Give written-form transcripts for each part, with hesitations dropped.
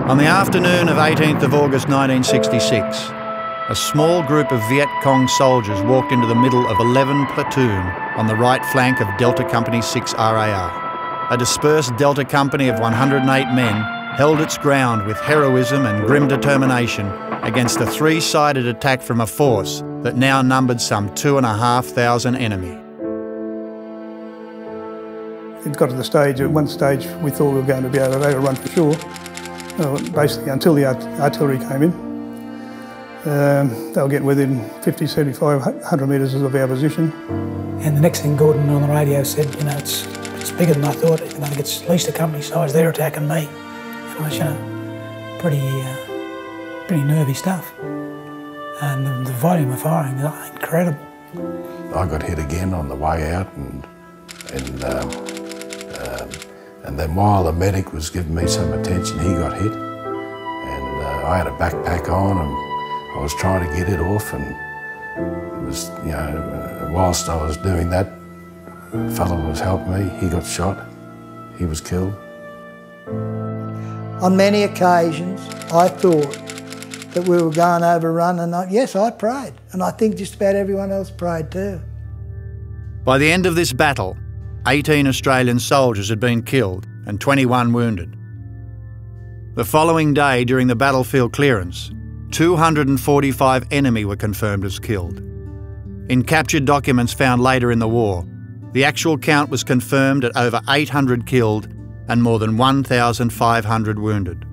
On the afternoon of 18th of August 1966, a small group of Viet Cong soldiers walked into the middle of 11 platoon on the right flank of Delta Company 6 RAR. A dispersed Delta Company of 108 men held its ground with heroism and grim determination against a three-sided attack from a force that now numbered some 2,500 enemy. It got to the stage, at one stage we thought we were going to be able to overrun for sure. Basically until the artillery came in. They were getting within 50, 75, 100 metres of our position. And the next thing Gordon on the radio said, you know, it's bigger than I thought. I think it's at least a company size. They're attacking me. And I was, you know, pretty nervy stuff. And the volume of firing was incredible. I got hit again on the way out, and then while the medic was giving me some attention, he got hit. And I had a backpack on, and I was trying to get it off, and it was, you know, whilst I was doing that, a fellow was helping me. He got shot. He was killed. On many occasions, I thought that we were going overrun, and yes, I prayed, and I think just about everyone else prayed too. By the end of this battle, 18 Australian soldiers had been killed and 21 wounded. The following day, during the battlefield clearance, 245 enemy were confirmed as killed. In captured documents found later in the war, the actual count was confirmed at over 800 killed and more than 1,500 wounded.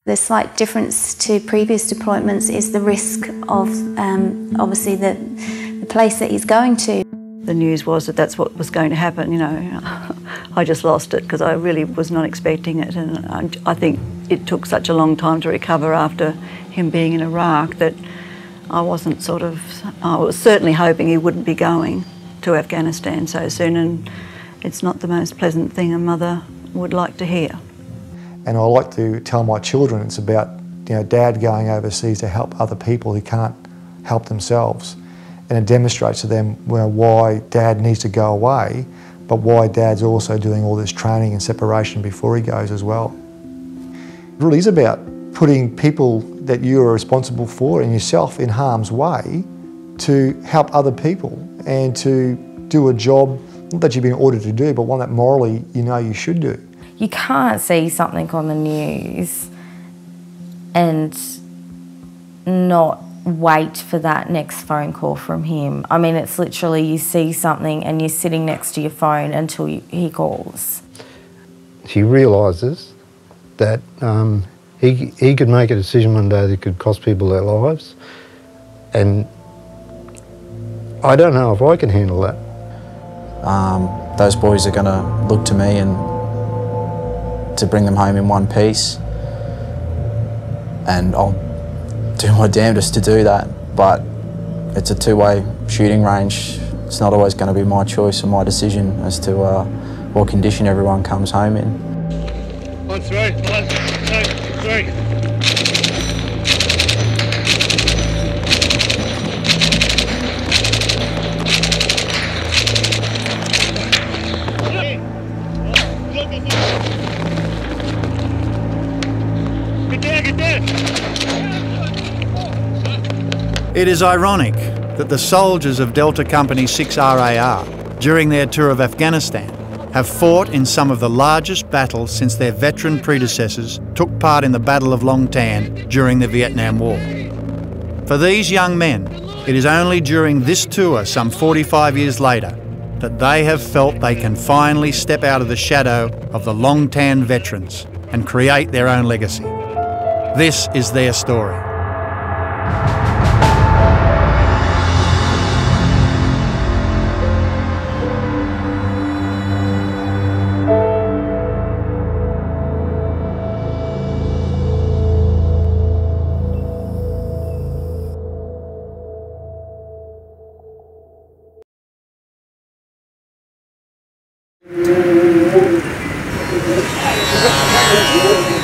The slight difference to previous deployments is the risk of, obviously, the place that he's going to. The news was that that's what was going to happen, you know. I just lost it because I really was not expecting it, and I think it took such a long time to recover after him being in Iraq that I was certainly hoping he wouldn't be going to Afghanistan so soon, and it's not the most pleasant thing a mother would like to hear. And I like to tell my children it's about, you know, Dad going overseas to help other people who can't help themselves. And it demonstrates to them, well, why Dad needs to go away, but why Dad's also doing all this training and separation before he goes as well. It really is about putting people that you are responsible for and yourself in harm's way to help other people and to do a job, not that you've been ordered to do, but one that morally you know you should do. You can't see something on the news and not wait for that next phone call from him. I mean, it's literally you see something and you're sitting next to your phone until he calls. She realises that he could make a decision one day that could cost people their lives, and I don't know if I can handle that. Those boys are going to look to me and to bring them home in one piece, and I'll do my damnedest to do that, but it's a two-way shooting range. It's not always going to be my choice or my decision as to what condition everyone comes home in. 1, 3, 1, 2, 3. It is ironic that the soldiers of Delta Company 6 RAR, during their tour of Afghanistan, have fought in some of the largest battles since their veteran predecessors took part in the Battle of Long Tan during the Vietnam War. For these young men, it is only during this tour, some 45 years later, that they have felt they can finally step out of the shadow of the Long Tan veterans and create their own legacy. This is their story. Garrath Williams.